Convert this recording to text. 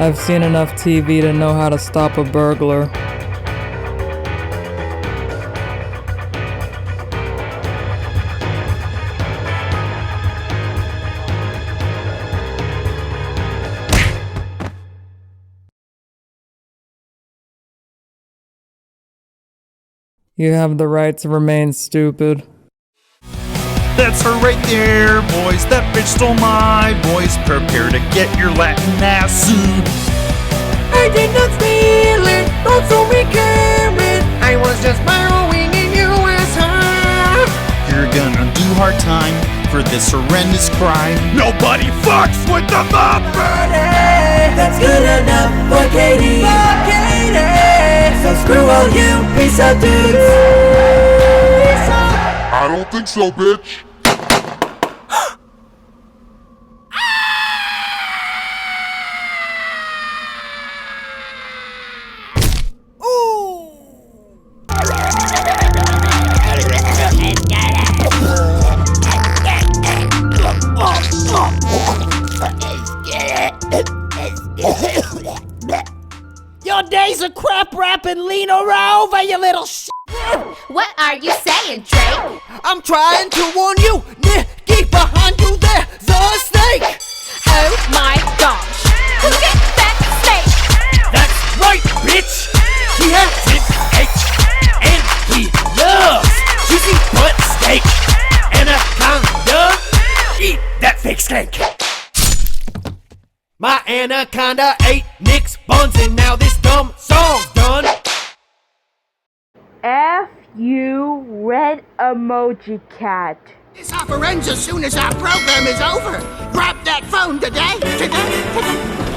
I've seen enough TV to know how to stop a burglar. You have the right to remain stupid. That's her right there, boys. That bitch stole my voice. Prepare to get your Latin ass sued. I did not steal it, also reclaim it. I was just borrowing in USR. You're gonna do hard time for this horrendous crime. Nobody fucks with the mob. That's good enough for Katie. So screw all you piece of dudes. I don't think so, bitch. Your days of crap rapping, lean over, you little shit. What are you saying, Drake? I'm trying to warn you, Nicky, behind you there's a snake. Oh my gosh! Who get that snake? That's right, bitch. He has an H, and he loves juicy butt steak. Anaconda, eat that fake steak. My anaconda ate Nick's buns, and now this dumb song's done. F you, red emoji cat. This offer ends as soon as our program is over. Grab that phone today.